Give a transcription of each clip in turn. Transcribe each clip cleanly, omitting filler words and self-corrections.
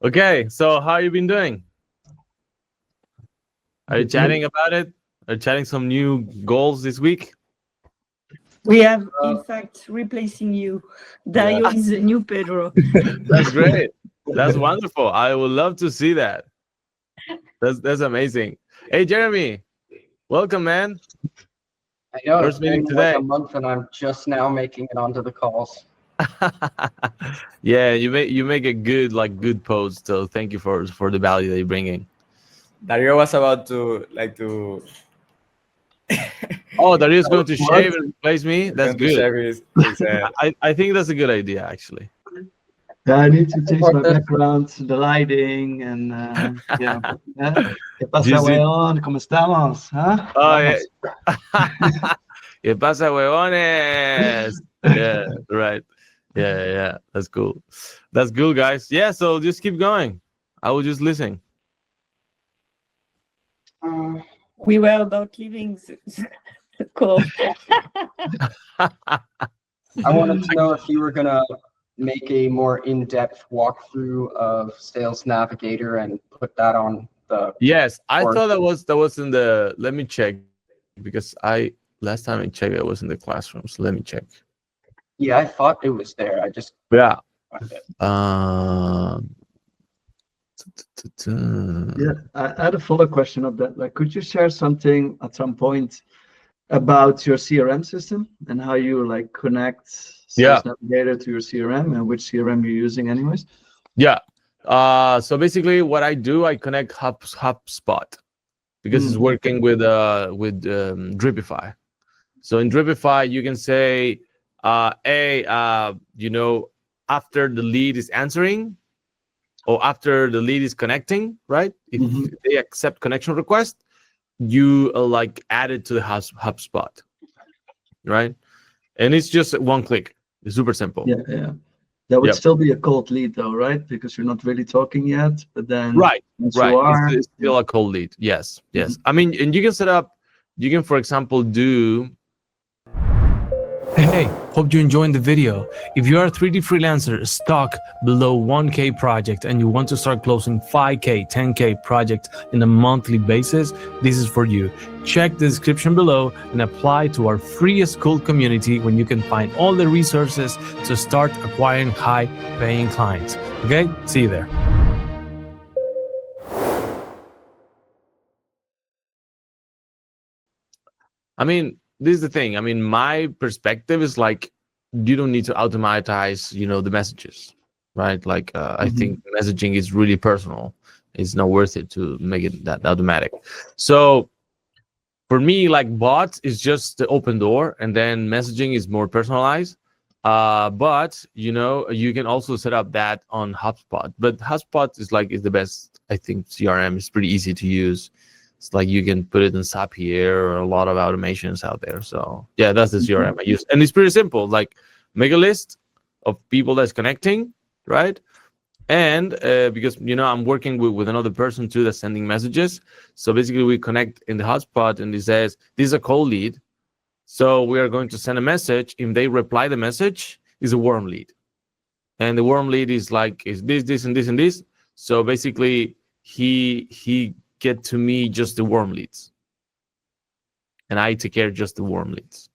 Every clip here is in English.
Okay, so how you been doing? Are you Good, chatting good. about it? Are you chatting some new goals this week? We have, in Uh, fact, replacing you. Yeah, Dario is the new Pedro. that's great. That's wonderful. I would love to see that. That's amazing. Hey, Jeremy, welcome, man. I know it's First meeting been like a today. month and I'm just now making it onto the calls. Yeah, you make a good post. So thank you for the value that you're bringing. Dario was about to like to Oh, Darius going to What? shave and replace me. That's going to good. share his I think that's a good idea, actually. Yeah, I need to change support my this. background, the lighting, and yeah. ¿Qué Do you pasa, see? weón? ¿Cómo estamos? Huh? Oh yeah. Vamos. ¿Qué pasa, huevones? Yeah, right. Yeah. That's cool. That's cool, guys. Yeah, so just keep going. I will just listen. Uh, We were about leaving the call. I wanted to know if you were gonna make a more in-depth walkthrough of Sales Navigator and put that on the Yes, I Or- thought that was in the. Let me check because I last time I checked it was in the classroom. So let me check. Yeah, I thought it was there. I just Yeah. find it. Um. Yeah, I had a follow question of that. Like, could you share something at some point about your CRM system and how you like connect Yeah. Sales Navigator to your CRM and which CRM you're using, anyways? Yeah. So basically, what I do, I connect HubSpot because it's working with Dripify. So in Dripify, you can say, hey, after the lead is answering or after the lead is connecting, right? If Mhm. they accept connection request, you like add it to the HubSpot, right? And it's just one click. It's super simple. Yeah. That would Yep. still be a cold lead though, right? Because you're not really talking yet, but then Right. once Right. you are, It's still a cold lead. Yes. I mean, and you can set up, you can, for example, do. Hey, hope you're enjoying the video. If you are a 3D freelancer stuck below 1K project and you want to start closing 5K, 10K projects in a monthly basis, this is for you. Check the description below and apply to our free school community when you can find all the resources to start acquiring high paying clients. Okay, see you there. I mean, this is the thing. I mean, my perspective is like, you don't need to automatize, the messages, right? Like, I think messaging is really personal. It's not worth it to make it that automatic. So for me, like bots is just the open door, and then messaging is more personalized. But you can also set up that on HubSpot. But HubSpot is the best, I think. CRM is pretty easy to use. It's like you can put it in Zapier or a lot of automations out there. So yeah, that's the CRM I use, and it's pretty simple. Like make a list of people that's connecting, right? And because I'm working with another person too that's sending messages. So basically, we connect in the hotspot, and it says this is a cold lead. So we are going to send a message. If they reply the message, is a warm lead, and the warm lead is like is this, and this, and this. So basically, he get to me just the warm leads, and I take care of just the warm leads.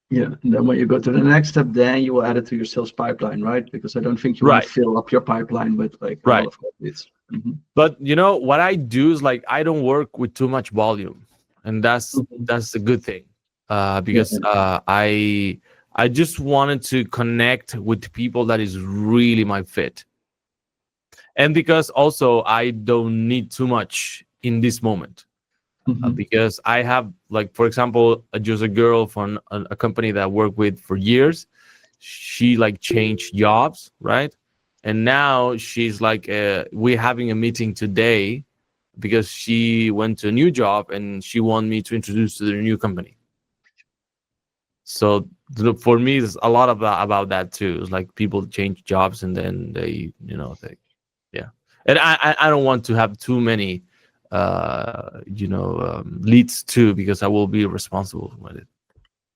Yeah, and then when you go to the next step, then you will add it to your sales pipeline, right? Because I don't think you want Right. to fill up your pipeline with like a Right. lot of cold leads. But what I do is like I don't work with too much volume, and that's a good thing, because I just wanted to connect with people that is really my fit, and because also I don't need too much in this moment. Because I have, like, for example, just a girl from a company that I worked with for years. She like changed jobs, right? And now she's like, we're having a meeting today because she went to a new job and she wanted me to introduce to the new company. So for me, there's a lot about that too. It's like people change jobs and then yeah. And I don't want to have too many leads too, because I will be responsible with it.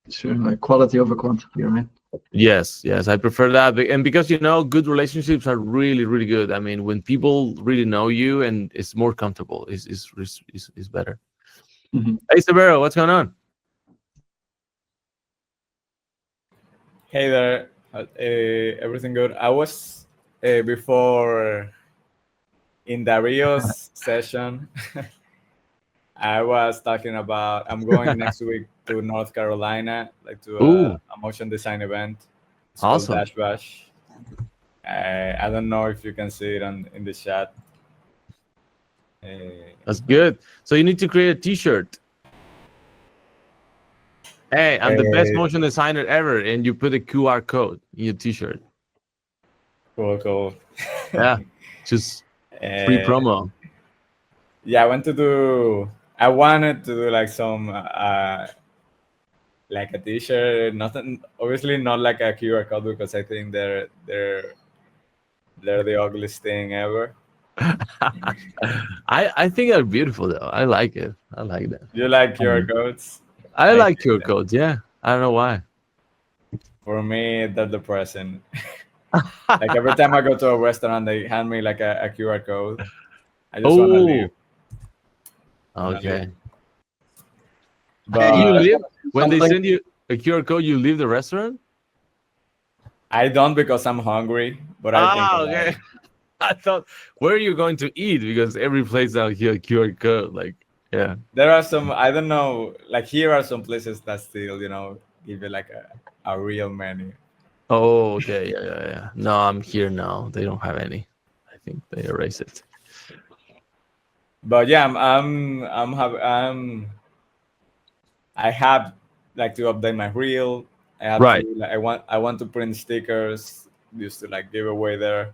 Sure, like quality over quantity, right? Yes, I prefer that. And because good relationships are really, really good. I mean, when people really know you and it's more comfortable, is better. Mhm. Hey, Severo, what's going on? Hey there, everything good? I was before in Dario's session. I was talking about I'm going next week to North Carolina, like to Ooh, a motion design event. It's called awesome. Dash Bash. I don't know if you can see it in the chat. That's good. So you need to create a T-shirt. Hey, I'm the best Uh, motion designer ever, and you put a QR code in your T-shirt. cool. Yeah, just free Uh, promo. yeah, I wanted to do like some like a T-shirt. Nothing, obviously not like a QR code because I think they're the ugliest thing ever. I think they're beautiful though. I like it. I like that. You like QR codes? I I like hate QR them. codes. Yeah, I don't know why. For me, they're depressing. Like every time I go to a restaurant, they hand me like a QR code. I just want to leave. Oh, okay. Hey, You But live when they something. send you a QR code. You leave the restaurant. I don't because I'm hungry. But I think about Okay. it. I thought, where are you going to eat? Because every place out here QR code. Like, yeah. There are some, I don't know, like here are some places that still, give you like a real menu. Oh, okay. Yeah. No, I'm here now. They don't have any. I think they erase it. But yeah, I have like to update my reel. I have to Right. like I want to print stickers just to like give away there.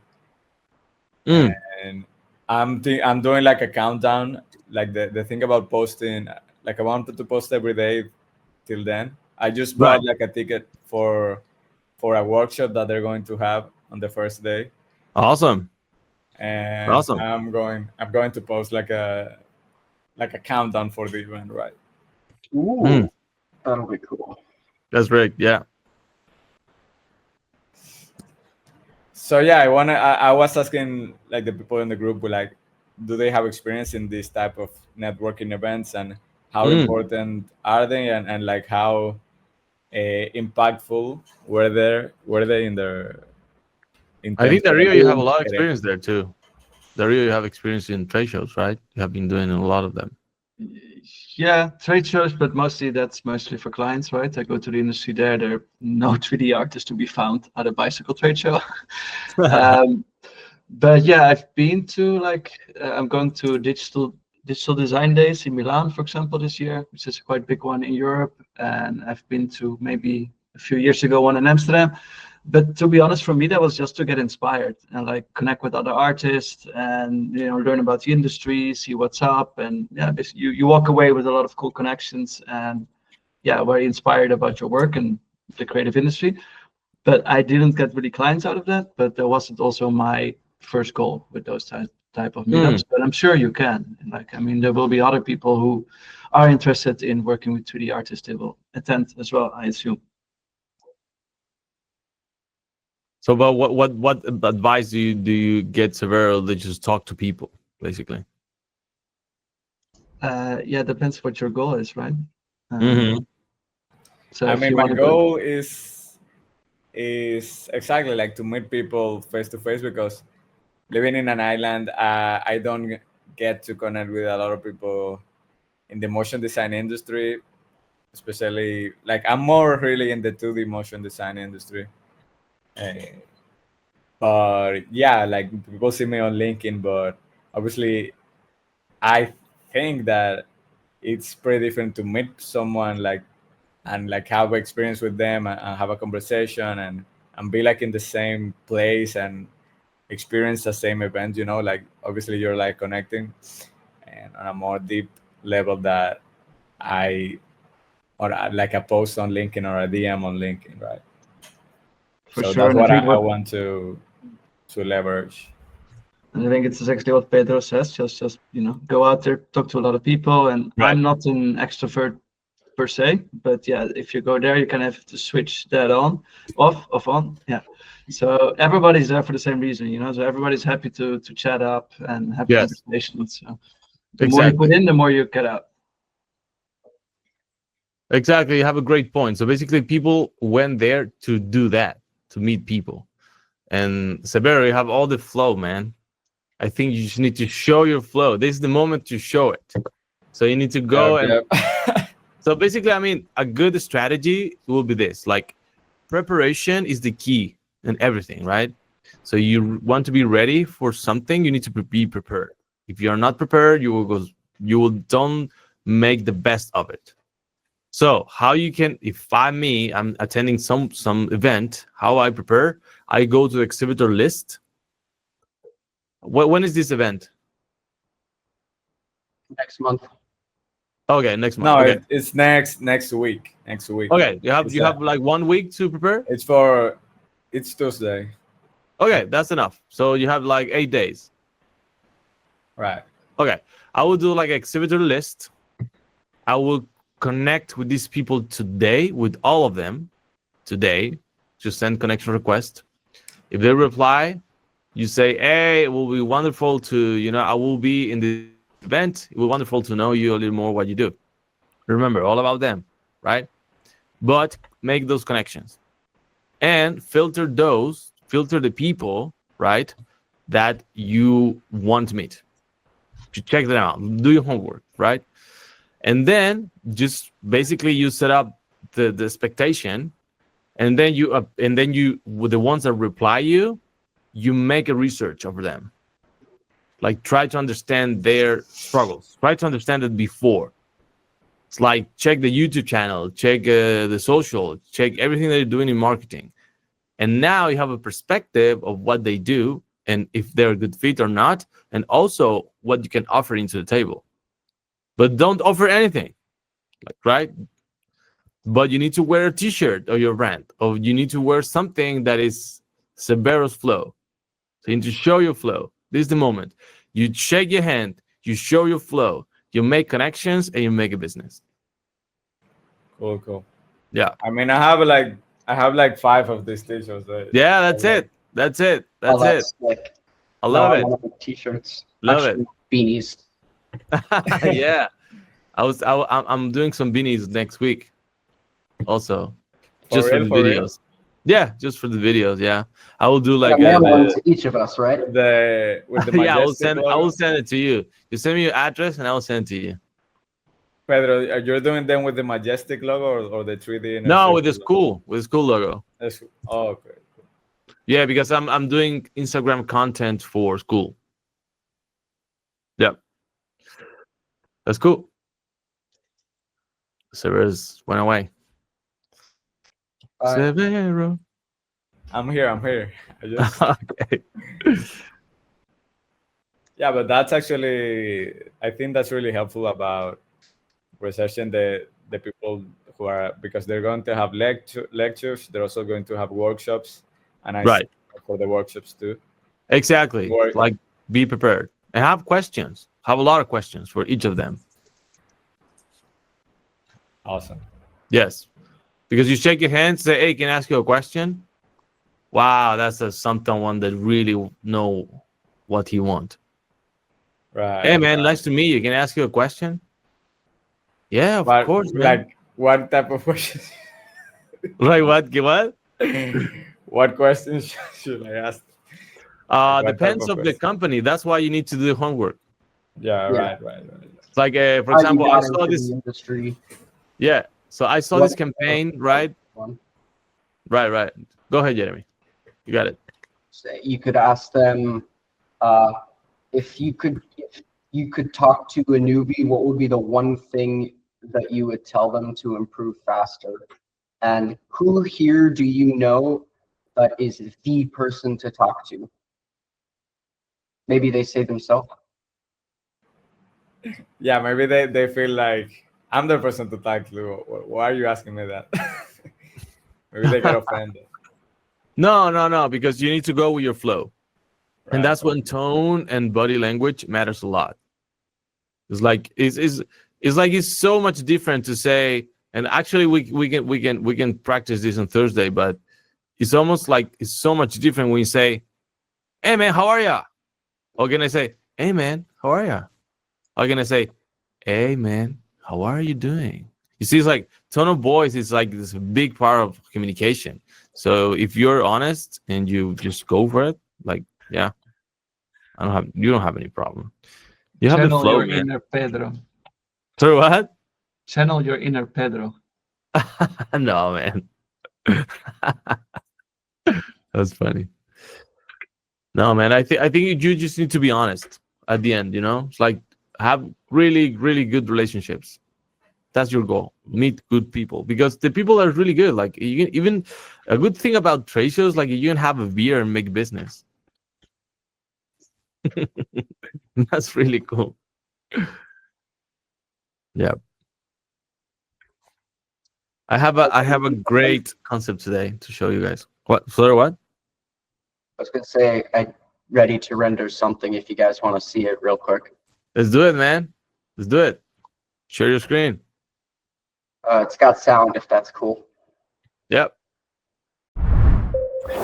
Mm, And I'm doing like a countdown. Like the thing about posting, like I wanted to post every day till then. I just right. bought like a ticket for a workshop that they're going to have on the first day, Awesome. and Awesome. I'm going to post like a countdown for the event, right? Ooh, Mm, that'll be cool. that's great. Yeah. So yeah, I was asking like the people in the group, like, do they have experience in this type of networking events, and how Mm. important are they, and like how impactful were they in I terms think that of Rio, you have a lot of getting. experience there too. The Rio, you have experience in trade shows, right? You have been doing a lot of them. Yeah, trade shows, but that's mostly for clients, right? I go to the industry there. There are no 3D artists to be found at a bicycle trade show. But yeah, I've been to I'm going to digital design days in Milan, for example, this year, which is a quite big one in Europe. And I've been to maybe a few years ago one in Amsterdam. But to be honest, for me, that was just to get inspired and like connect with other artists and learn about the industry, see what's up, and yeah, you walk away with a lot of cool connections and yeah, very inspired about your work and the creative industry. But I didn't get really clients out of that. But that wasn't also my first goal with those type of Mm. meetups. But I'm sure you can. Like, I mean, there will be other people who are interested in working with 3D artists. They will attend as well, I assume. So, but what advice do you get Severo to just talk to people, basically? Yeah, depends what your goal is, right? Mm-hmm. So I if mean, you my want to go, goal is exactly like to meet people face to face, because living in an island, I don't get to connect with a lot of people in the motion design industry, especially like I'm more really in the 2D motion design industry. Uh, but yeah, like people see me on LinkedIn, but obviously I think that it's pretty different to meet someone like and like have experience with them, and have a conversation, and be like in the same place and experience the same event, like obviously you're like connecting and on a more deep level that I or like a post on LinkedIn or a DM on LinkedIn, right? for So sure. that's And I what think I want to leverage. it's exactly what Pedro says. Just go out there, talk to a lot of people. And Right. I'm not an extrovert per se, but yeah, if you go there, you kind of have to switch that off on. Yeah. So everybody's there for the same reason, you know. So everybody's happy to chat up and have Yes. conversations. So the more you put Exactly. in, the more you get out. Exactly. You have a great point. So basically, people went there to do that, to meet people. And Sabero, you have all the flow, man. I think you just need to show your flow. This is the moment to show it. So you need to go and so basically, I mean, a good strategy will be this: like preparation is the key in everything, right? So you want to be ready for something, you need to be prepared. If you're not prepared, you will don't make the best of it. So how you can, if I'm attending some event, how I prepare, I go to the exhibitor list. When is this event? Next month. Okay, next month. No, Okay. it's next week. Next week. Okay, you It's have like 1 week to prepare. It's Tuesday. Okay, that's enough. So you have like 8 days. Right. Okay, I will do like exhibitor list. I will connect with these people today, with all of them today. Just send connection request. If they reply, you say, "Hey, it will be wonderful to, I will be in the event. It will be wonderful to know you a little more what you do." Remember, all about them, right? But make those connections and filter the people, right, that you want to meet. To check them out, do your homework, right? And then just basically you set up the expectation, and then you with the ones that reply you make a research over them. Like try to understand their struggles. Try to understand it before. It's like check the YouTube channel, check the social, check everything they're doing in marketing. And now you have a perspective of what they do and if they're a good fit or not, and also what you can offer into the table. But don't offer anything, like, right? But you need to wear a t-shirt of your brand, or you need to wear something that is Severo's flow. So you need to show your flow. This is the moment. You shake your hand, you show your flow, you make connections, and you make a business. Cool. Yeah. I mean, I have like 5 of these t-shirts. Yeah, that's it. That's it. That's it. Sick. I love it. T-shirts. Love Actually, beanies. Yeah. I'm doing some beanies next week. Also, just for the videos. Yeah, just for the videos. Yeah, I will do like mail one to each of us, right? with the yeah, I logo. will send it to you. You send me your address and I will send it to you. Pedro, are you doing them with the Majestic logo or the 3D? No, with the school logo. Oh, okay. Yeah, because I'm doing Instagram content for school. Yeah, that's cool. Severus went away. Severo. I'm here. Okay. Yeah, but that's actually, I think that's really helpful about researching the people who are, because they're going to have lectures. They're also going to have workshops, and I for the workshops too. Exactly. Like be prepared and have questions. Have a lot of questions for each of them. Awesome. Yes, because you shake your hand, say, "Hey, can I ask you a question?" Wow, that's someone that really know what he want. Right. Hey, man, nice to meet you. Can I ask you a question? Yeah, of course, man. Like, what type of questions? Like what? What? What questions should I ask? Depends of the company. That's why you need to do the homework. Yeah. Right. It's like, for example, I saw this industry. Yeah, so I saw this campaign, right? Right. Go ahead, Jeremy. You got it. You could ask them if you could talk to a newbie, what would be the one thing that you would tell them to improve faster? And who here do you know that is the person to talk to? Maybe they say themselves. Yeah, maybe they feel like I'm the person to talk to. Why are you asking me that? Maybe they get offended. No, because you need to go with your flow. Right. And that's when tone and body language matters a lot. It's like it's so much different to say, And actually, we can practice this on Thursday, but it's almost like it's so much different when you say, "Hey man, how are ya?" Or can I say, "Hey man, how are ya?" Or can I say, "Hey man, how are you doing?" You see, it's like tone of voice is like this big part of communication. So if you're honest and you just go for it, like yeah, you don't have any problem. You have the Channel flow, your man. inner Pedro. Sorry, what? Channel your inner Pedro. No, man. That's funny. No, man. I think you just need to be honest at the end. It's like have really really good relationships. That's your goal. Meet good people because the people are really good. Like you can even a good thing about trade shows, like you can have a beer and make business. That's really cool. Yeah. I have a great concept today to show you guys. What? Sorry, what? I was gonna say I'm ready to render something if you guys want to see it real quick. Let's do it, man. Let's do it. Share your screen. It's got sound if that's cool. Yep.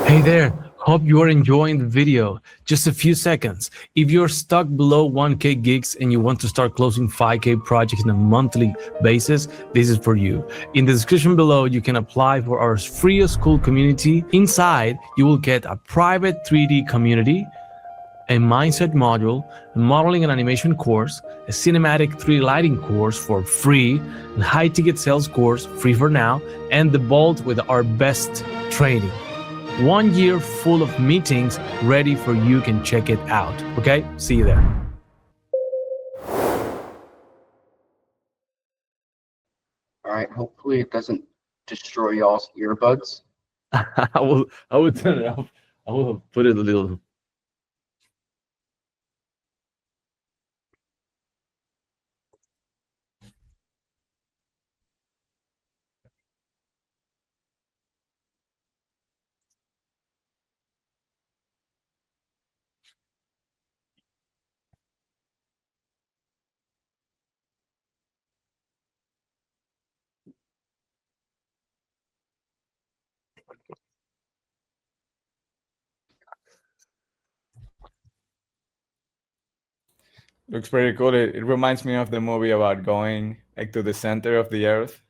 Hey there. Hope you're enjoying the video. Just a few seconds. If you're stuck below 1K gigs and you want to start closing 5K projects on a monthly basis, this is for you. In the description below, you can apply for our free school community. Inside, you will get a private 3D community, a mindset module, a modeling and animation course, a cinematic 3D lighting course for free, a high ticket sales course free for now, and the Vault with our best training. 1 year full of meetings ready for you. Can check it out. Okay, see you there. All right. Hopefully it doesn't destroy y'all's earbuds. I will turn it off. I will put it a little. Looks pretty cool. It reminds me of the movie about going like to the center of the earth.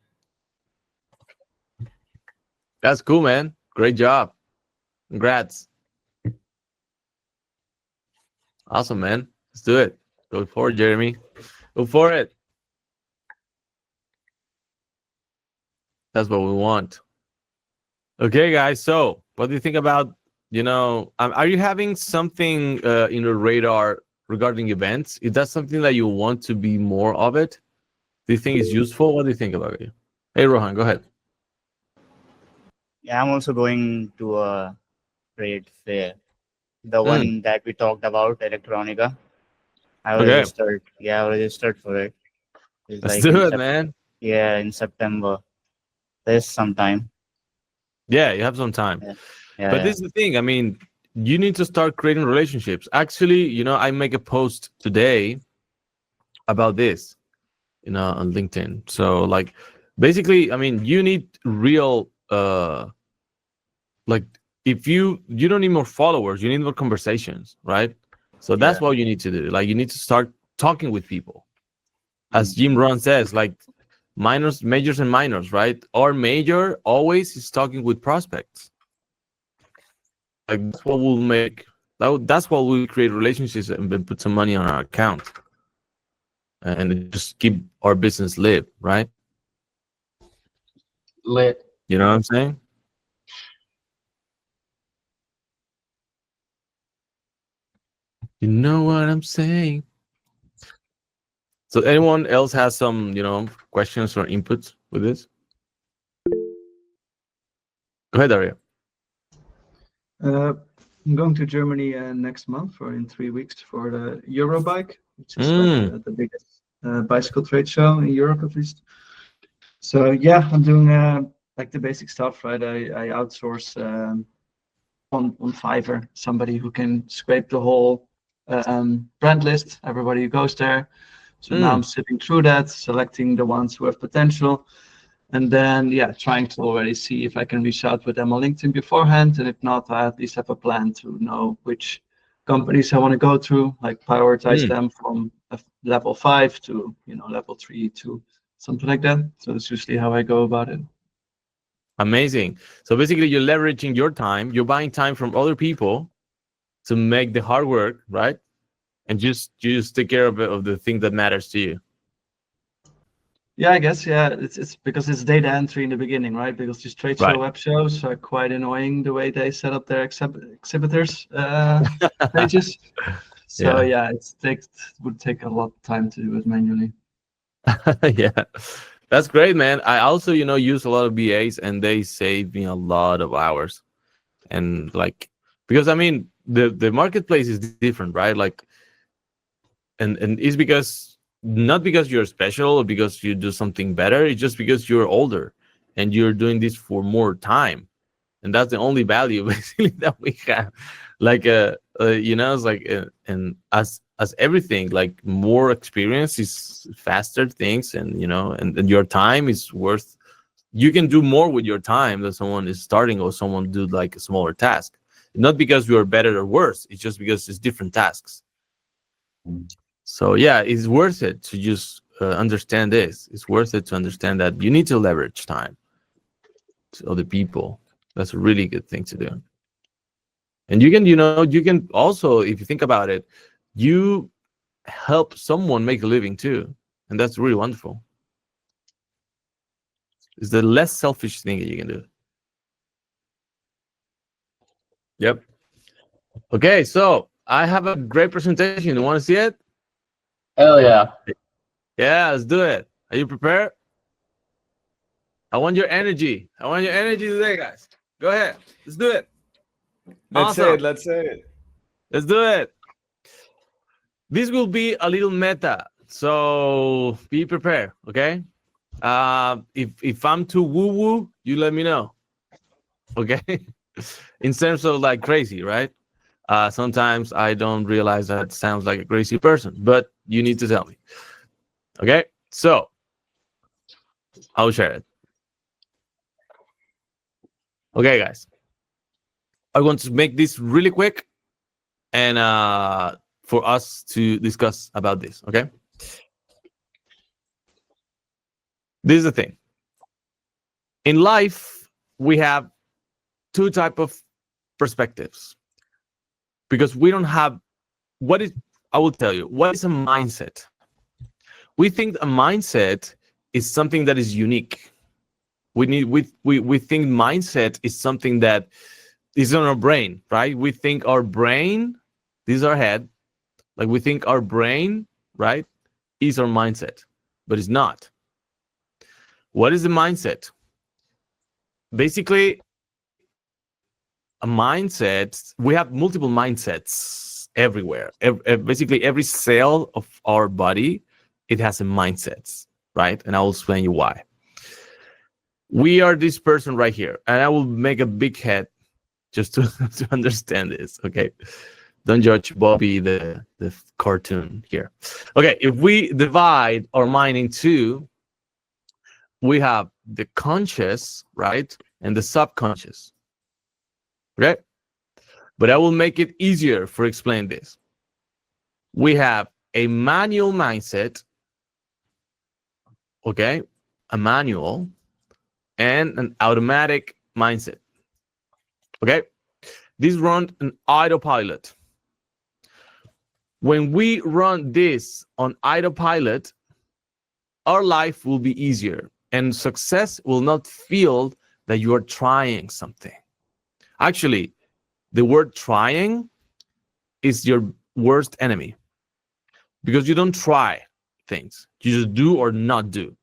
That's cool, man. Great job. Congrats. Awesome, man. Let's do it. Go for it, Jeremy. Go for it. That's what we want. Okay, guys. So, what do you think about, are you having something in your radar regarding events? Is that something that you want to be more of it? Do you think it's useful? What do you think about it? Hey, Rohan, go ahead. Yeah, I'm also going to a trade fair. The one that we talked about, Electronica. I registered. Yeah, I registered for it. It's Let's like do in it, man. Yeah, in September. There's some time. Yeah, you have some time. Yeah, But this is the thing. I mean, you need to start creating relationships. Actually, I make a post today about this, on LinkedIn. So, like, basically, I mean, you need real, like, if you don't need more followers, you need more conversations, right? So that's what you need to do. Like, you need to start talking with people. As Jim Rohn says, like, minors, majors, and minors, right? Our major always is talking with prospects. Like that's what will make that's what will create relationships and then put some money on our account and just keep our business live, right? Lit. You know what I'm saying? You know what I'm saying? So anyone else has some, questions or inputs with this? Go ahead, Daria. I'm going to Germany next month or in 3 weeks for the Eurobike, which is like the biggest bicycle trade show in Europe, at least. So yeah, I'm doing like the basic stuff, right? I outsource on Fiverr somebody who can scrape the whole brand list, everybody who goes there. So now I'm sitting through that, selecting the ones who have potential, And then, yeah, trying to already see if I can reach out with them on LinkedIn beforehand. And if not, I at least have a plan to know which companies I want to go through, like prioritize them from level 5 to, level 3 to something like that. So that's usually how I go about it. Amazing. So basically, you're leveraging your time. You're buying time from other people to make the hard work, right? And you just take care of the thing that matters to you. Yeah, I guess, yeah, it's because it's data entry in the beginning, right? Because these trade show web shows are quite annoying the way they set up their exhibitors pages. So yeah, it would take a lot of time to do it manually. Yeah, that's great, man. I also, use a lot of BAs, and they save me a lot of hours. And like, because I mean, the marketplace is different, right? Like, and it's because not because you're special or because you do something better. It's just because you're older and you're doing this for more time, and that's the only value basically that we have. Like, it's like, and as everything, like more experience is faster things, and and your time is worth. You can do more with your time than someone is starting or someone do like a smaller task. Not because you are better or worse. It's just because it's different tasks. So yeah, it's worth it to just understand this. It's worth it to understand that you need to leverage time to other people. That's a really good thing to do. And you can also, if you think about it, you help someone make a living too. And that's really wonderful. It's the less selfish thing that you can do. Yep. Okay, so I have a great presentation. You want to see it? Hell yeah. Yeah, let's do it. Are you prepared? I want your energy. I want your energy today, guys. Go ahead. Let's do it. Let's say Awesome. it. Let's say it. Let's do it. This will be a little meta, so be prepared, okay? If I'm too woo-woo, you let me know, okay? In terms of like crazy, right? Sometimes I don't realize that sounds like a crazy person, but you need to tell me, okay? So I'll share it. Okay, guys. I want to make this really quick and for us to discuss about this, okay? This is the thing. In life, we have two type of perspectives because we don't have I will tell you, what is a mindset? We think a mindset is something that is unique. We think mindset is something that is on our brain, right? We think our brain, this is our head, like we think our brain, right, is our mindset, but it's not. What is the mindset? Basically, a mindset, we have multiple mindsets everywhere. Basically, every cell of our body, it has a mindset, right? And I will explain you why. We are this person right here, and I will make a big head just to understand this, okay? Don't judge Bobby, the cartoon here. Okay, if we divide our mind in two, we have the conscious, right, and the subconscious. Okay, but I will make it easier for explain this. We have a manual mindset, okay, a manual, and an automatic mindset. Okay, these run an autopilot. When we run this on autopilot, our life will be easier, and success will not feel that you are trying something. Actually, the word trying is your worst enemy because you don't try things. You just do or not do,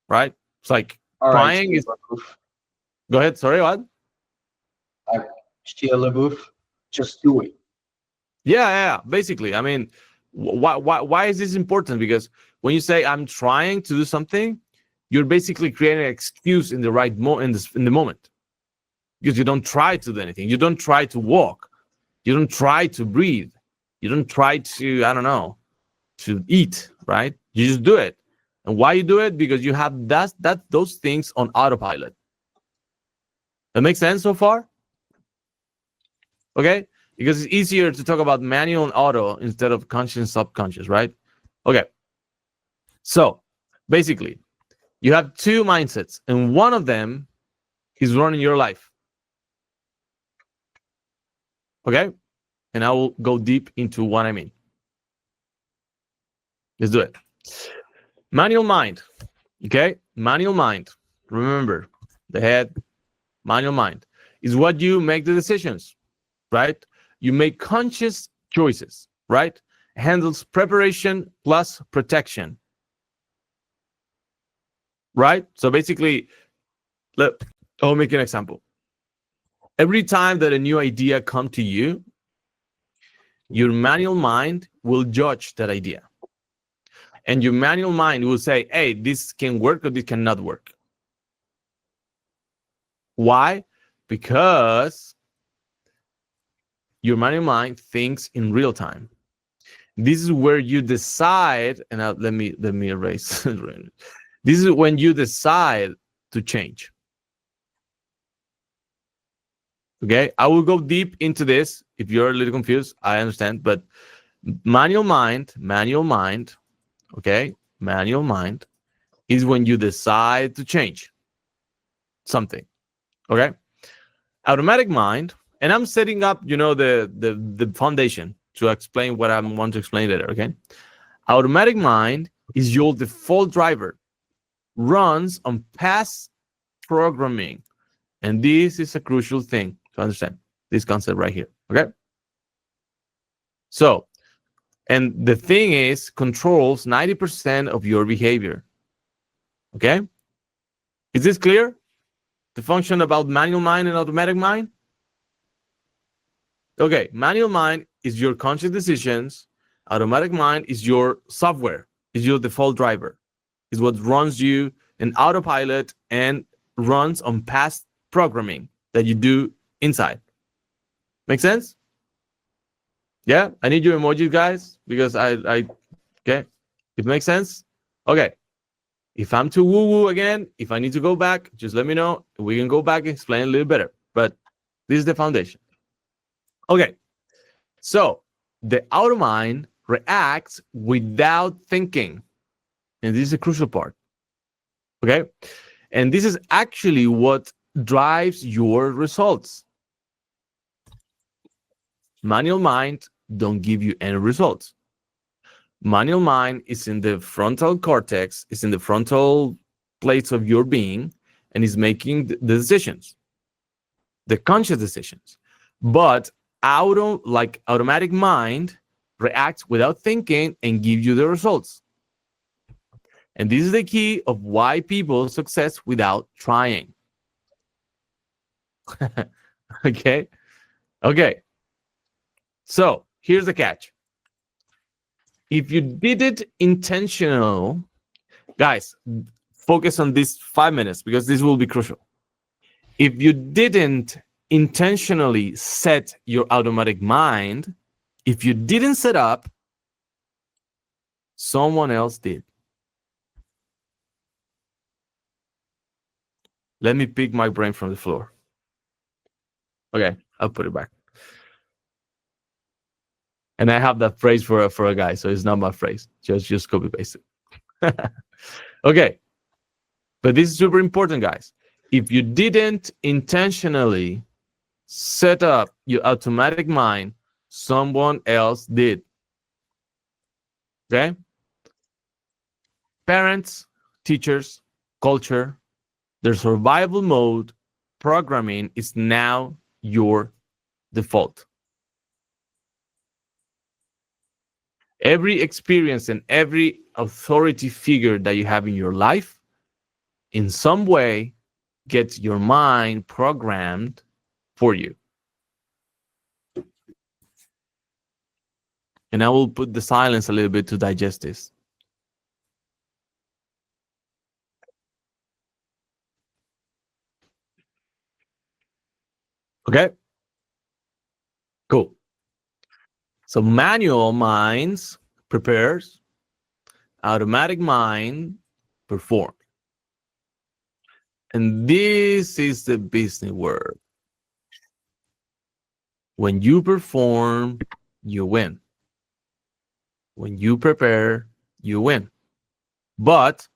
right? It's like trying is... Go ahead. Sorry, what? Shia LaBeouf, just do it. Yeah. Basically, I mean, why is this important? Because when you say I'm trying to do something, you're basically creating an excuse in the right in the moment. Because you don't try to do anything. You don't try to walk. You don't try to breathe. You don't try to, I don't know, to eat, right? You just do it. And why you do it? Because you have those things on autopilot. That makes sense so far? Okay? Because it's easier to talk about manual and auto instead of conscious and subconscious, right? Okay. So basically, you have two mindsets, and one of them is running your life. Okay? And I will go deep into what I mean. Let's do it. Manual mind. Okay? Manual mind. Remember, the head, manual mind is what you make the decisions, right? You make conscious choices, right? Handles preparation plus protection, right? So basically, I'll make an example. Every time that a new idea comes to you, your manual mind will judge that idea. And your manual mind will say, hey, this can work or this cannot work. Why? Because your manual mind thinks in real time. This is where you decide, and let me erase. This is when you decide to change. Okay, I will go deep into this. If you're a little confused, I understand, but manual mind, okay, manual mind is when you decide to change something. Okay, automatic mind, and I'm setting up, the foundation to explain what I want to explain later. Okay, automatic mind is your default driver, runs on past programming, and this is a crucial thing to understand this concept right here. Okay, so, and the thing is, controls 90% of your behavior. Okay, is this clear? The function about manual mind and automatic mind? Okay, manual mind is your conscious decisions. Automatic mind is your software, is your default driver, is what runs you in autopilot and runs on past programming that you do inside. Make sense? Yeah, I need your emojis, guys, because I okay, it makes sense. Okay, if I'm too woo-woo again, if I need to go back, just let me know. We can go back and explain a little better, but this is the foundation. Okay, so the auto mind reacts without thinking, and this is a crucial part. Okay, and this is actually what drives your results. Manual mind don't give you any results. Manual mind is in the frontal cortex, is in the frontal plates of your being, and is making the decisions, the conscious decisions. But automatic mind reacts without thinking and gives you the results. And this is the key of why people success without trying. Okay. So here's the catch. If you did it intentional, guys, focus on these 5 minutes because this will be crucial. If you didn't intentionally set your automatic mind, if you didn't set up, someone else did. Let me pick my brain from the floor. Okay, I'll put it back. And I have that phrase for a guy, so it's not my phrase. Just copy paste it. Okay, but this is super important, guys. If you didn't intentionally set up your automatic mind, someone else did. Okay? Parents, teachers, culture, their survival mode, programming is now your default. Every experience and every authority figure that you have in your life, in some way, gets your mind programmed for you. And I will put the silence a little bit to digest this. Okay? Cool. So manual minds prepares, automatic mind perform. And this is the business word. When you perform, you win. When you prepare, you win. But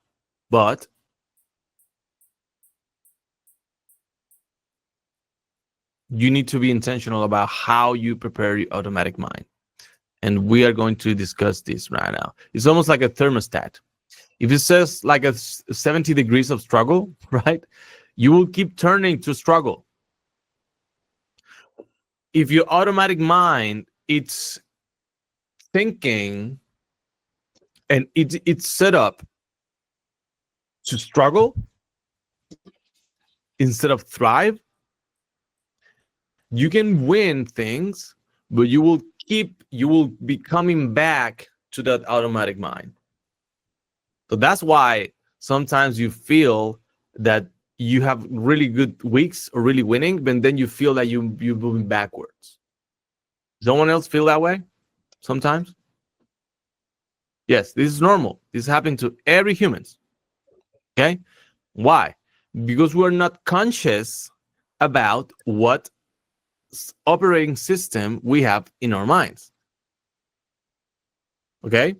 you need to be intentional about how you prepare your automatic mind. And we are going to discuss this right now. It's almost like a thermostat. If it says like a 70 degrees of struggle, right? You will keep turning to struggle. If your automatic mind, it's thinking and it's set up to struggle instead of thrive, you can win things, but you will be coming back to that automatic mind. So that's why sometimes you feel that you have really good weeks or really winning, but then you feel that you're moving backwards. Someone else feel that way sometimes? Yes, this is normal. This is happening to every humans. Okay? Why? Because we're not conscious about what operating system we have in our minds. Okay?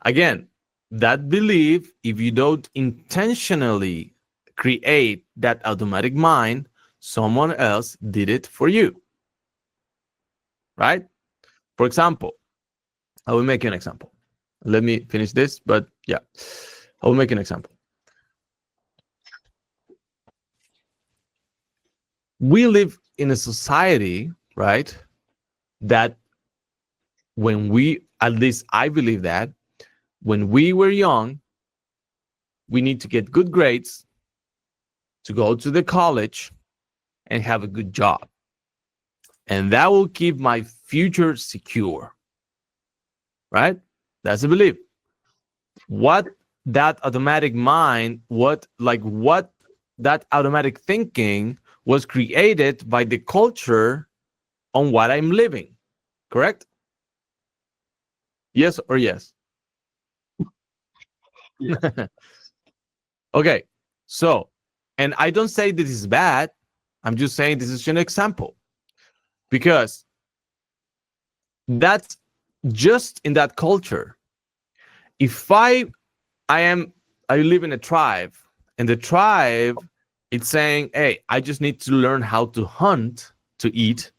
Again, that belief, if you don't intentionally create that automatic mind, someone else did it for you. Right? For example, I will make an example. Let me finish this, but yeah, I will make an example. We live in a society, right, that when we, at least I believe that, when we were young, we need to get good grades, to go to the college, and have a good job. And that will keep my future secure. Right? That's a belief. What that automatic mind, what that automatic thinking was created by the culture on what I'm living. Correct? Yes or yes? Yeah. Okay. So, and I don't say this is bad. I'm just saying this is an example. Because that's just in that culture. If I live in a tribe, and the tribe, it's saying, hey, I just need to learn how to hunt, to eat,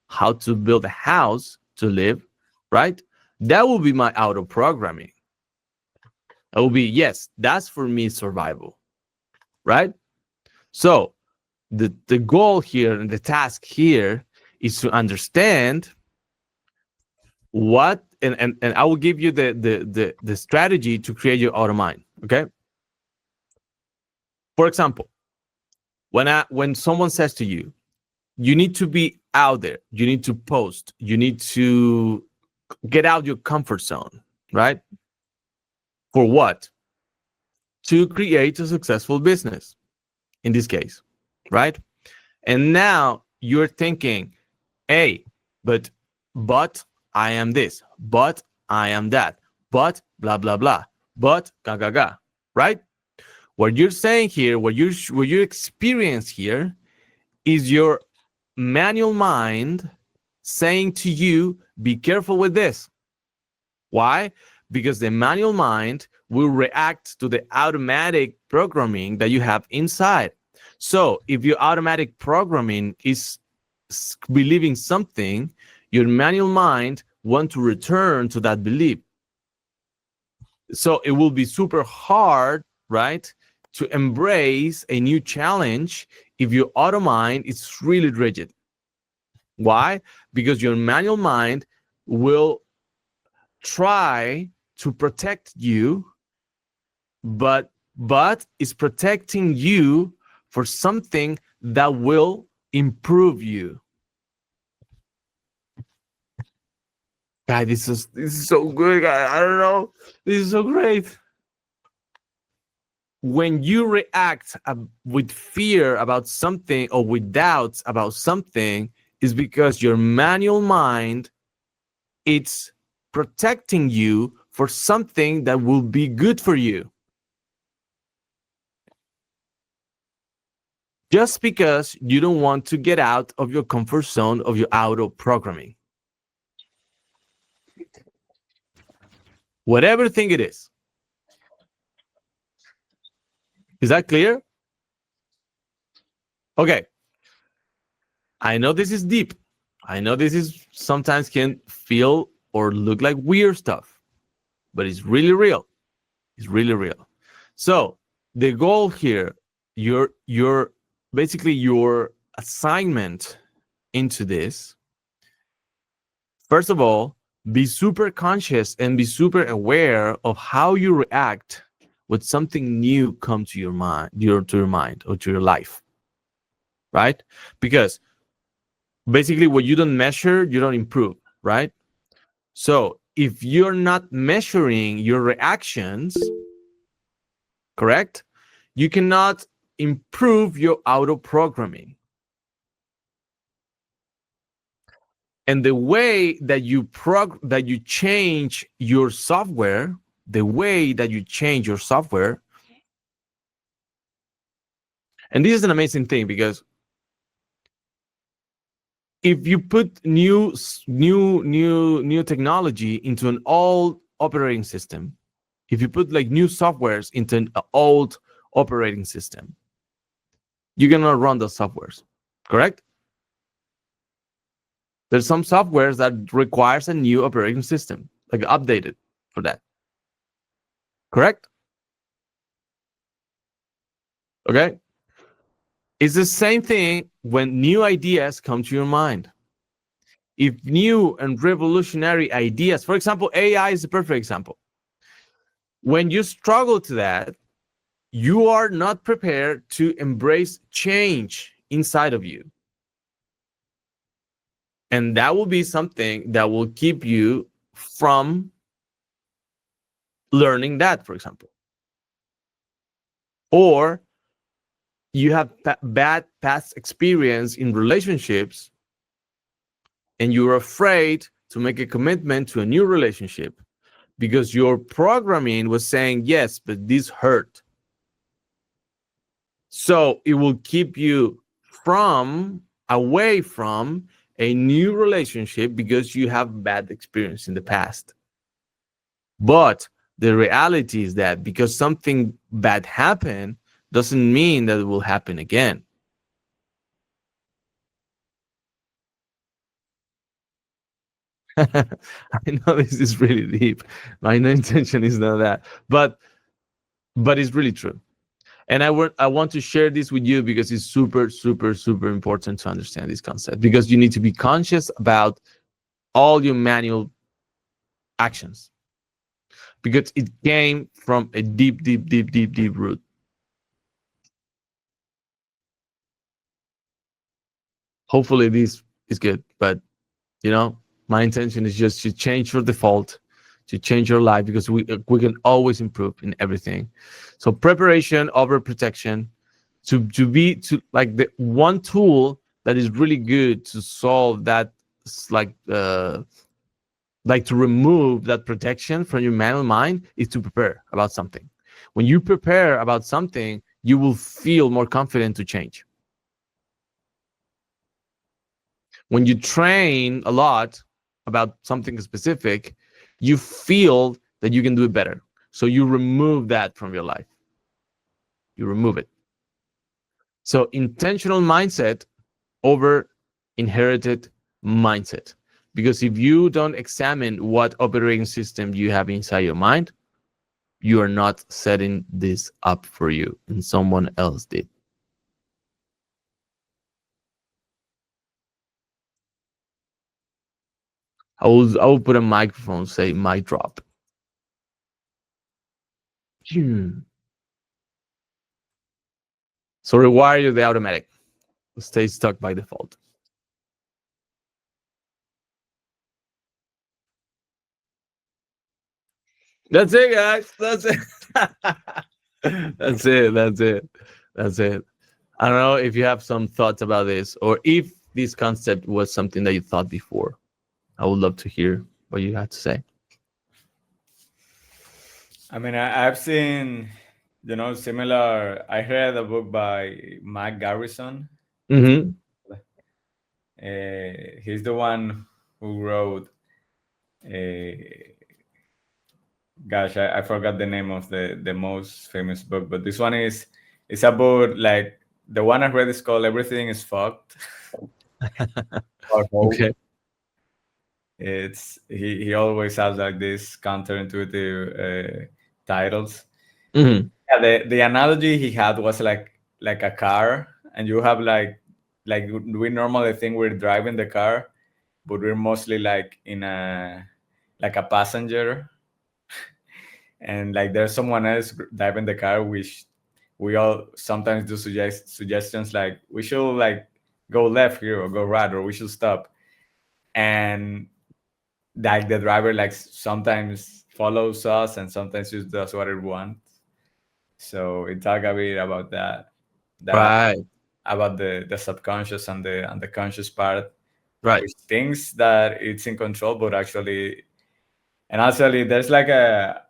how to build a house, to live, right? That will be my auto programming. It will be, yes, that's for me survival, right? So the goal here and the task here is to understand what, and I will give you the strategy to create your auto mind. Okay. For example, when someone says to you, you need to be out there, you need to post, you need to get out your comfort zone, right? For what? To create a successful business, in this case, right? And now you're thinking, hey, but I am this, but I am that, but blah blah blah, but ga ga ga, right? What you're saying here, what you experience here, is your manual mind saying to you, be careful with this. Why? Because the manual mind will react to the automatic programming that you have inside. So if your automatic programming is believing something, your manual mind want to return to that belief. So it will be super hard, right, to embrace a new challenge if your auto mind is really rigid. Why? Because your manual mind will try to protect you, but is protecting you for something that will improve you. Guy, this is so good, guy. I don't know. This is so great. When you react with fear about something or with doubts about something, is because your manual mind, it's protecting you for something that will be good for you. just because you don't want to get out of your comfort zone of your auto programming. Whatever thing it is. Is that clear? Okay. I know this is deep. I know this is sometimes can feel or look like weird stuff, but it's really real. It's really real. So the goal here, your basically your assignment into this, first of all, be super conscious and be super aware of how you react when something new comes to your mind, to your mind or to your life, right? Because basically what you don't measure, you don't improve, right? So if you're not measuring your reactions, correct, you cannot improve your auto programming. And the way that you change your software, and this is an amazing thing, because if you put new technology into an old operating system, if you put like new softwares into an old operating system, you cannot run those softwares, correct? There's some softwares that requires a new operating system, like updated for that, correct? Okay. It's the same thing when new ideas come to your mind. If new and revolutionary ideas, for example, AI is a perfect example. When you struggle to that, you are not prepared to embrace change inside of you. And that will be something that will keep you from learning that, for example. Or you have bad past experience in relationships and you're afraid to make a commitment to a new relationship because your programming was saying, yes, but this hurt. So it will keep you away from a new relationship because you have bad experience in the past. But the reality is that because something bad happened doesn't mean that it will happen again. I know this is really deep. My intention is not that, but it's really true. And I want to share this with you because it's super, super, super important to understand this concept, because you need to be conscious about all your manual actions, because it came from a deep, deep, deep, deep, deep root. Hopefully this is good, but my intention is just to change your default, to change your life, because we can always improve in everything. So preparation over protection, to like the one tool that is really good to solve that, like to remove that protection from your manual mind, is to prepare about something. When you prepare about something, you will feel more confident to change. When you train a lot about something specific, you feel that you can do it better. So you remove that from your life. You remove it. So intentional mindset over inherited mindset. Because if you don't examine what operating system you have inside your mind, you are not setting this up for you, and someone else did. I will put a microphone, say mic drop. So rewire the automatic. Stay stuck by default. That's it, guys. That's it. That's it. That's it. That's it. I don't know if you have some thoughts about this, or if this concept was something that you thought before. I would love to hear what you had to say. I mean, I've seen similar. I read a book by Mac Garrison. Mm-hmm. He's the one who wrote. Gosh, I forgot the name of the most famous book, but this one is it's about like the one I read is called "Everything is Fucked." Or Hope. Okay. It's he always has like this counterintuitive titles. Mm-hmm. Yeah, the analogy he had was like a car, and you have like we normally think we're driving the car, but we're mostly like in a passenger, and like there's someone else driving the car, which we all sometimes do suggestions like we should like go left here or go right or we should stop, and like the driver like sometimes follows us and sometimes just does what it wants. So it talk a bit about that Right. about the subconscious and the conscious part, Right. which thinks that it's in control, but actually, and actually, there's like a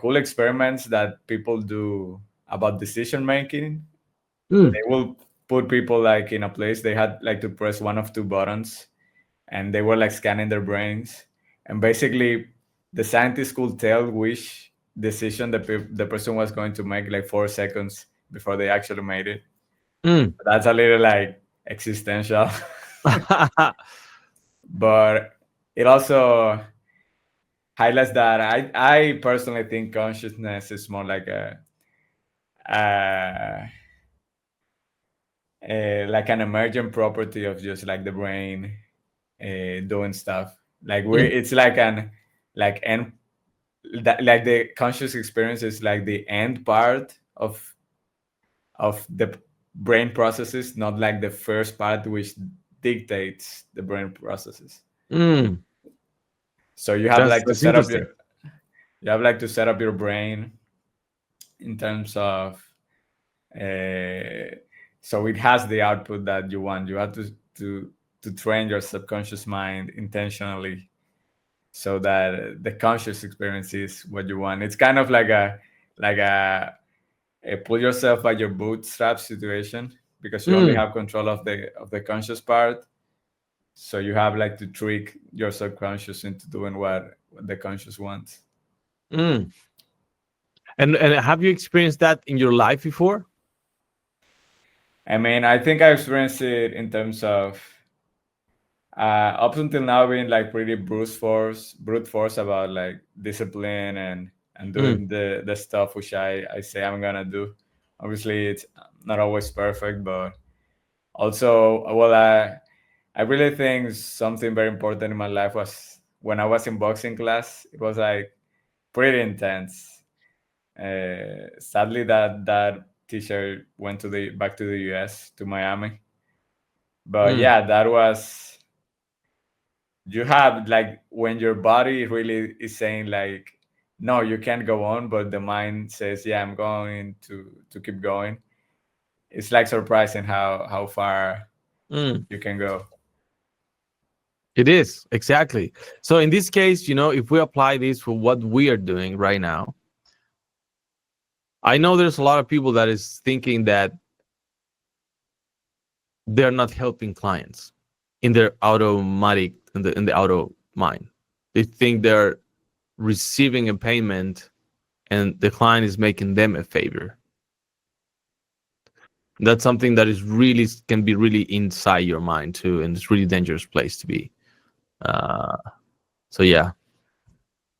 cool experiments that people do about decision making. Mm. They will put people like in a place they had like to press one of two buttons, and they were like scanning their brains, and basically, the scientists could tell which decision the person was going to make like 4 seconds before they actually made it. Mm. That's a little like existential, but it also highlights that I personally think consciousness is more like uh, like an emergent property of just like the brain doing stuff. Like Mm. it's like an like end that like the conscious experience is like the end part of the brain processes, not like the first part which dictates the brain processes. Mm. So you have That's like to that's set up interesting. your brain in terms of so it has the output that you want. You have to train your subconscious mind intentionally so that the conscious experience is what you want. It's kind of like a pull yourself by your bootstrap situation because you only Mm. have control of the conscious part. So you have like to trick your subconscious into doing what the conscious wants. Mm. And have you experienced that in your life before? I mean, I think I experienced it in terms of up until now being like pretty brute force about like discipline and Mm. doing the stuff which I say I'm gonna do. Obviously, it's not always perfect, but also, well, I really think something very important in my life was when I was in boxing class. It was like pretty intense. Sadly, that teacher went to the back to the US to Miami, but Mm. yeah, that was you have like when your body really is saying like no you can't go on but the mind says yeah I'm going to keep going. It's like surprising how far Mm. you can go. It is exactly. So in this case, if we apply this for what we are doing right now, I know there's a lot of people that is thinking that they're not helping clients in their automatic in the auto mind. They think they're receiving a payment and the client is making them a favor. That's something that is really can be really inside your mind too, and it's really dangerous place to be. Uh, so yeah,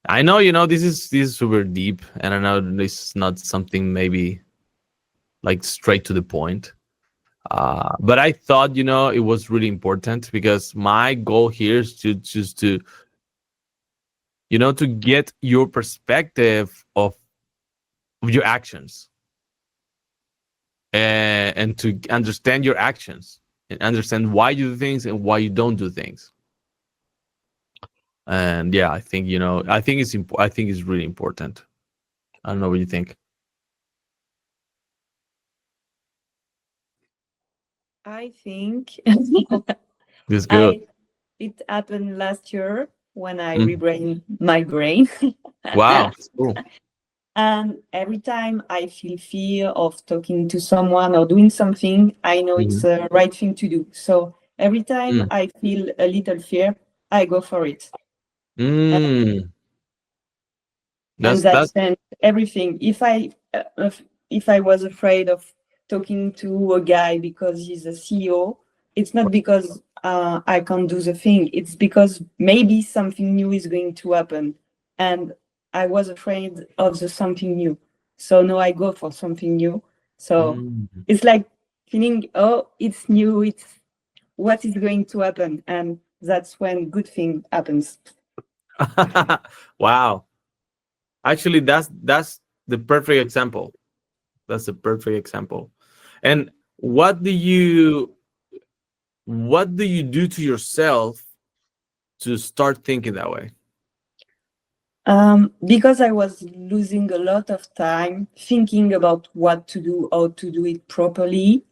I know this is super deep, and I know this is not something maybe like straight to the point. But I thought it was really important because my goal here is to just to get your perspective of your actions and to understand your actions and understand why you do things and why you don't do things. And yeah, I think I think it's really important. I don't know what you think. I think It's good. it happened last year when I Mm. rebrained my brain. Wow, it's cool. And every time I feel fear of talking to someone or doing something, I know it's the right thing to do. So every time I feel a little fear, I go for it. Mm. And that changed everything. If I was afraid of talking to a guy because he's a CEO, it's not because I can't do the thing. It's because maybe something new is going to happen, and I was afraid of the something new. So now I go for something new. So it's like feeling, oh, it's new. It's what is going to happen, and that's when good thing happens. Wow. Actually, that's the perfect example. That's a perfect example. And what do you do to yourself to start thinking that way? Because I was losing a lot of time thinking about what to do, how to do it properly.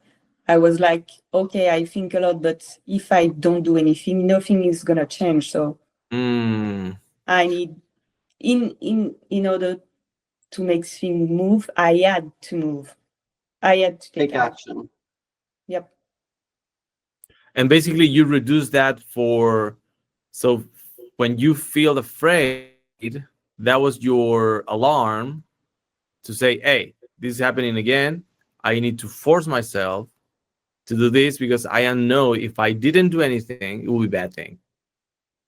I was like, okay, I think a lot, but if I don't do anything, nothing is gonna change. So I need, in order to make things move, I had to move. I had to take action. Yep. And basically you reduce that so when you feel afraid, that was your alarm to say, hey, this is happening again. I need to force myself to do this because I know if I didn't do anything, it will be a bad thing.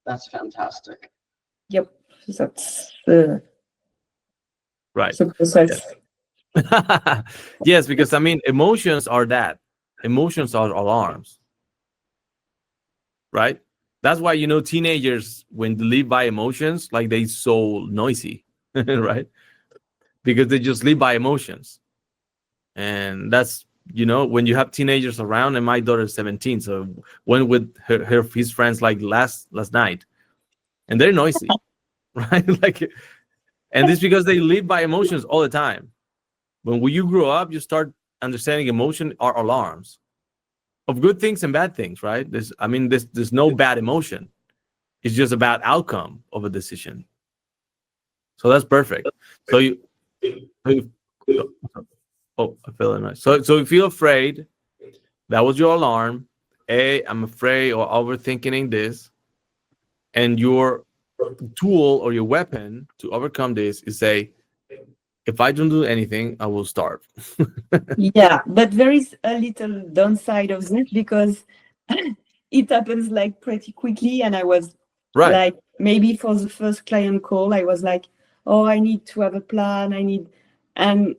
That's fantastic. Yep. That's right. the process. Yes. Yes, because I mean, emotions are that. Emotions are alarms. Right? That's why teenagers when they live by emotions, like they so noisy, right? Because they just live by emotions. And that's when you have teenagers around, and my daughter's 17, so went with his friends like last night, and they're noisy, right? Like, and this because they live by emotions all the time. When you grow up, you start understanding emotion are alarms of good things and bad things, right? There's no bad emotion. It's just about outcome of a decision. So that's perfect. So I feel it nice. So you feel afraid. That was your alarm. I'm afraid or overthinking this. And your tool or your weapon to overcome this is say, if I don't do anything, I will starve. Yeah, but there is a little downside of this because it happens like pretty quickly. And I was Right. like, maybe for the first client call, I was like, oh, I need to have a plan. And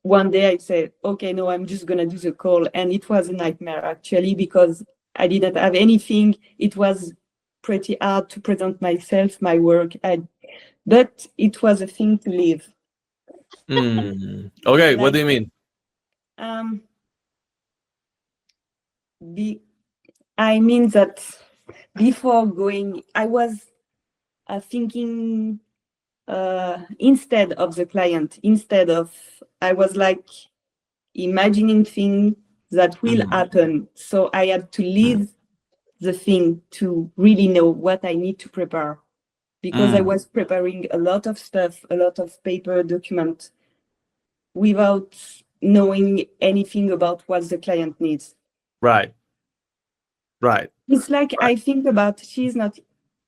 one day I said, okay, no, I'm just going to do the call. And it was a nightmare actually, because I didn't have anything. It was pretty hard to present myself, my work. But it was a thing to live. Okay, what do you mean? I mean that before going, I was thinking instead of the client, I was like imagining things that will happen. So I had to leave the thing to really know what I need to prepare, because I was preparing a lot of stuff, a lot of paper document, without knowing anything about what the client needs. Right. It's like I think about, she's not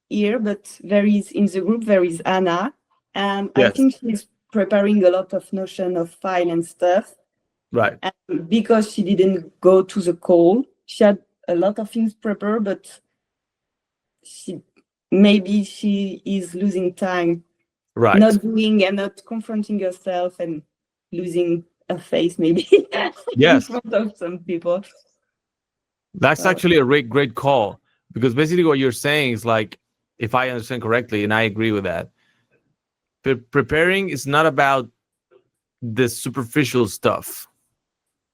here, but in the group there is Anna, and I think she's preparing a lot of notion of file and stuff. Right. And because she didn't go to the call, she had a lot of things prepared, but maybe she is losing time, right, not doing and not confronting herself, and losing her face maybe in front of some people. That's actually a great call, because basically what you're saying is like, if I understand correctly, and I agree with that, preparing is not about the superficial stuff,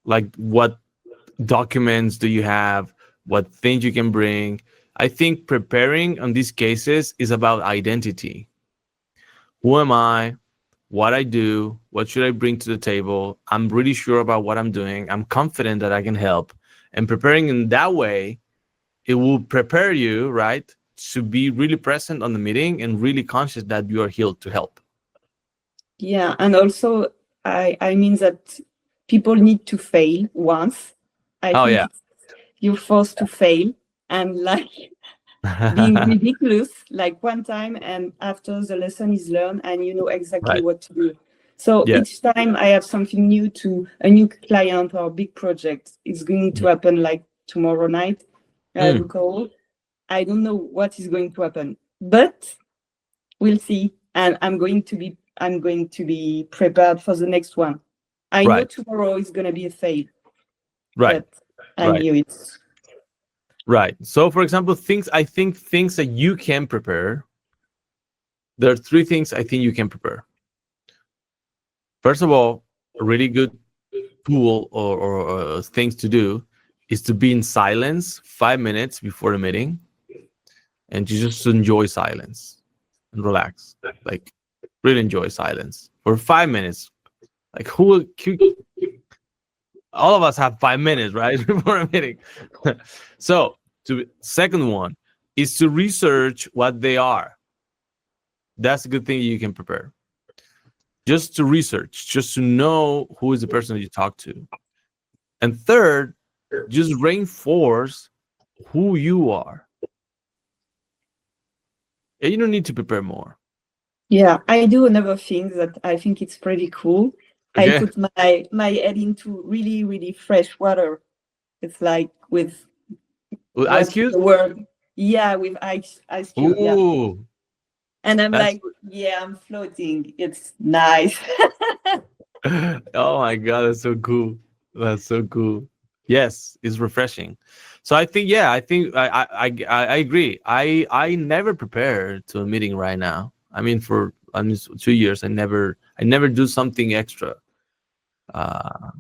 like what documents do you have, what things you can bring. I think preparing on these cases is about identity. Who am I? What I do? What should I bring to the table? I'm really sure about what I'm doing. I'm confident that I can help. And preparing in that way, it will prepare you, right, to be really present on the meeting and really conscious that you are here to help. Yeah, and also I mean that people need to fail once. I Oh think yeah. you're forced to fail and like being ridiculous like one time, and after the lesson is learned and you know exactly Right. what to do. So Yeah. each time I have something new to a new client or big project, it's going to happen like tomorrow night. I have a call. I don't know what is going to happen, but we'll see. And I'm going to be prepared for the next one. I know Right. tomorrow is going to be a fail, Right. but I Right. knew it. Right. So, for example, things that you can prepare. There are three things I think you can prepare. First of all, a really good tool or things to do is to be in silence 5 minutes before the meeting and to just enjoy silence and relax. Like, really enjoy silence for 5 minutes. Like, all of us have 5 minutes, right? Before a meeting. So, second one is to research what they are. That's a good thing you can prepare. Just to research, just to know who is the person that you talk to. And third, just reinforce who you are. And you don't need to prepare more. Yeah, I do another thing that I think it's pretty cool. I Okay. put my head into really, really fresh water. It's like with With ice what's cubes? the word? Yeah, with ice cube. Yeah. Ooh, And I'm that's like, yeah, I'm floating. It's nice. oh my god, that's so cool. That's so cool. Yes, it's refreshing. So I think, yeah, I think I agree. I never prepare to a meeting right now. I mean, for 2 years, I never do something extra. Uh,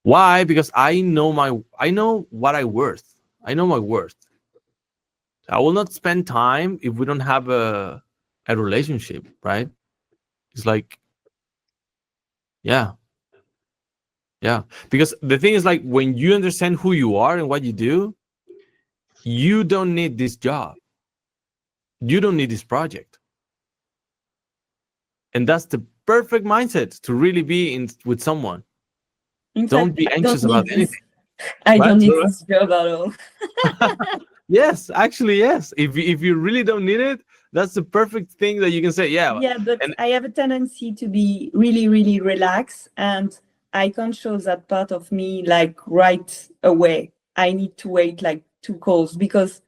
why? Because I know what I worth. I know my worth. I will not spend time if we don't have a relationship, right? It's like, yeah, yeah. Because the thing is, like, when you understand who you are and what you do, you don't need this job. You don't need this project. And that's the perfect mindset to really be in with someone. In Don't fact, be I don't anxious about need this. anything. I Right? don't need this job at all. Yes, actually, yes. If you really don't need it, that's the perfect thing that you can say. Yeah. Yeah, but And I have a tendency to be really, really relaxed, and I can't show that part of me like right away. I need to wait like 2 calls, because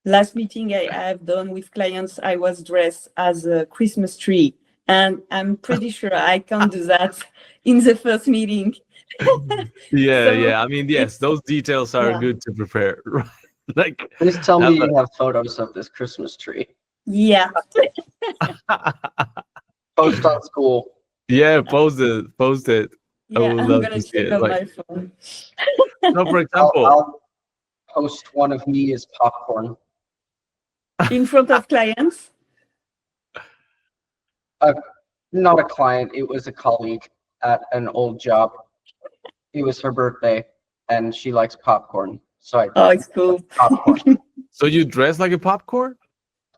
last meeting I have done with clients, I was dressed as a Christmas tree, and I'm pretty sure I can't do that in the first meeting. yeah, So yeah. I mean, yes, it's those details are yeah, good to prepare. Right? Like, Please tell have me you have photos of this Christmas tree. yeah, Post on school. yeah, post it, post it. I yeah. would I'm love to gonna see check it. on Like, my phone. so for I'll, example, I'll post one of me as popcorn. In front of clients. Not a client, it was a colleague at an old job. It was her birthday and she likes popcorn. So Oh, it's cool. popcorn. so you dress like a popcorn?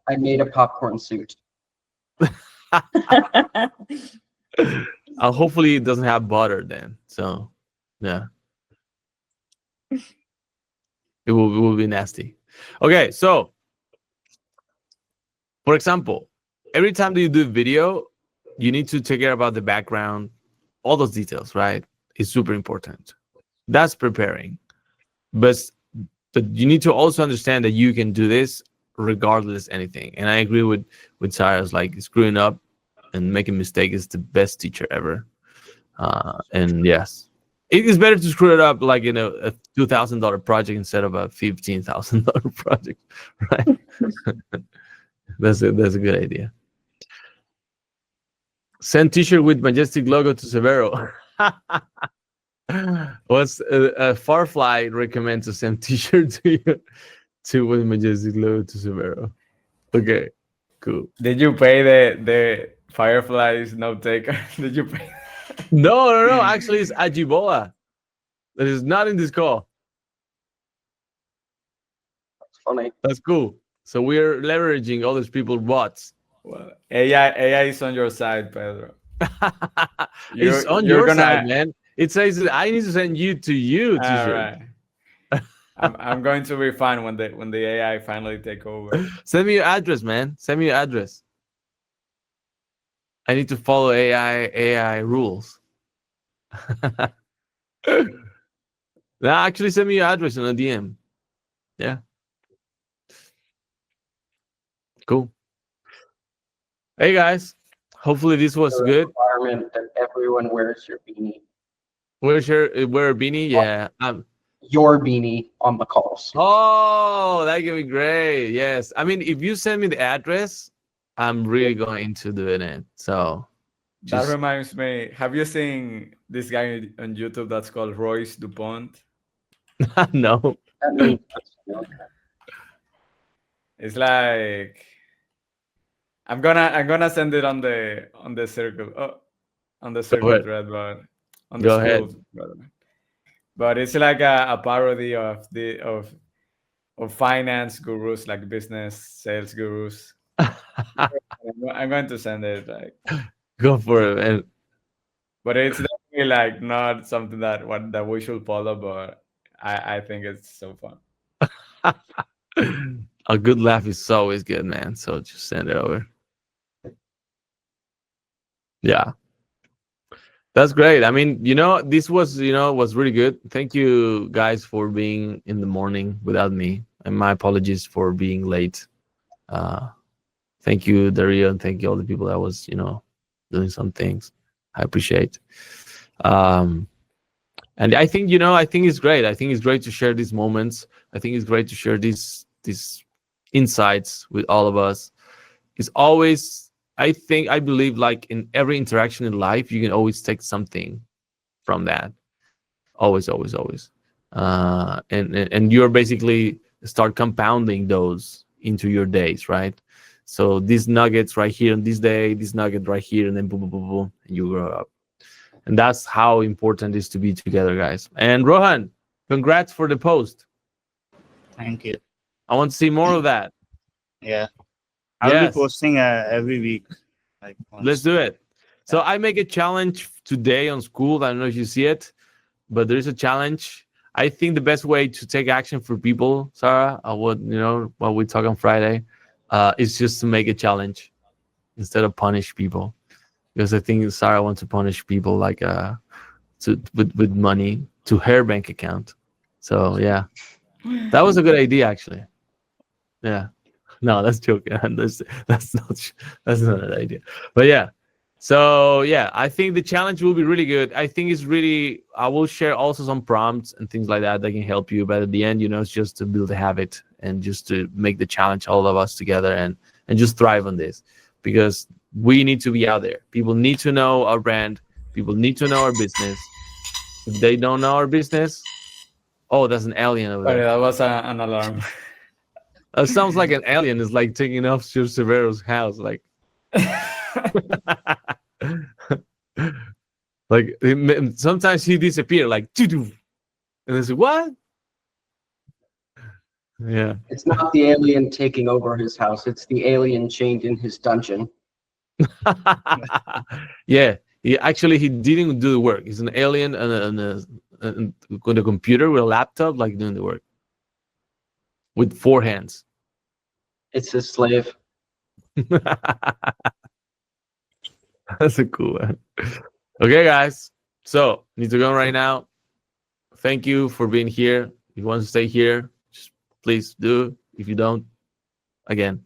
I made a popcorn suit. Hopefully it doesn't have butter then. So yeah, it will be nasty. Okay, so for example, every time that you do video, you need to take care about the background, all those details, right? It's super important. That's preparing. But you need to also understand that you can do this regardless anything. And I agree with Sarah's, like, screwing up and making mistake is the best teacher ever. And yes, it is better to screw it up like in a $2,000 project instead of a $15,000 project, right? That's a good idea. Send T-shirt with majestic logo to Severo. What's a Farfly recommends to send T-shirt to you to with majestic logo to Severo. Okay, cool. Did you pay the Fireflies note taker? Did you pay? No. Actually, it's Ajibola. That is not in this call. It's funny. That's cool. So we're leveraging all these people bots. Well, AI is on your side, Pedro. It's on you're your gonna. side, man. It says I need to send you to you All t-shirt. right. I'm going to be fine when the AI finally take over. Send me your address, man. Send me your address. I need to follow AI rules. Now, actually, send me your address in a DM. Yeah. Cool. Hey guys. Hopefully this was The good. requirement that everyone wears your beanie. Wear a beanie? Yeah. Your beanie on the calls. Oh, that could be great. Yes. I mean, if you send me the address, I'm really going to do it. So That just reminds me. Have you seen this guy on YouTube that's called Royce Dupont? no. That means okay. It's like I'm gonna send it on the circle on the circle ahead. thread, but on the Go school ahead. thread. But it's like a parody of of finance gurus, like business sales gurus. I'm going to send it, like, Go for it, man. but it's definitely like not something that we should follow. But I think it's so fun. A good laugh is always good, man. So just send it over. Yeah. That's great. I mean, this was, was really good. Thank you guys for being in the morning without me. And my apologies for being late. Thank you, Dario, and thank you all the people that was, doing some things. I appreciate. Um, and I think, I think it's great. I think it's great to share these moments. I think it's great to share these insights with all of us. It's always, I believe, like in every interaction in life, you can always take something from that. Always, always, always. And you're basically start compounding those into your days, right? So these nuggets right here on this day, this nugget right here, and then boom, boom, boom, boom, and you grow up. And that's how important it is to be together, guys. And Rohan, congrats for the post. Thank you. I want to see more of that. Yeah, I'll be Yes, posting every week. Like let's once. do it. So I make a challenge today on school. I don't know if you see it, but there is a challenge. I think the best way to take action for people, Sarah, what we talk on Friday, is just to make a challenge instead of punish people. Because I think Sarah wants to punish people like with money to her bank account. So yeah, that was a good idea actually. Yeah, no, that's joking. That's not an idea. But yeah, so yeah, I think the challenge will be really good. I think it's really. I will share also some prompts and things like that can help you. But at the end, it's just to build a habit and just to make the challenge all of us together and just thrive on this because we need to be out there. People need to know our brand. People need to know our business. If they don't know our business, oh, that's an alien over Sorry, there. that was an alarm. That sounds like an alien is like taking off Sir Severo's house. Like, like sometimes he disappear like, and they say, what? Yeah. It's not the alien taking over his house. It's the alien chained in his dungeon. Yeah. He didn't do the work. He's an alien and with a computer with a laptop, like doing the work with 4 hands. It's his slave. That's a cool one. Okay, guys. So need to go right now. Thank you for being here. If you want to stay here, just please do. If you don't, again,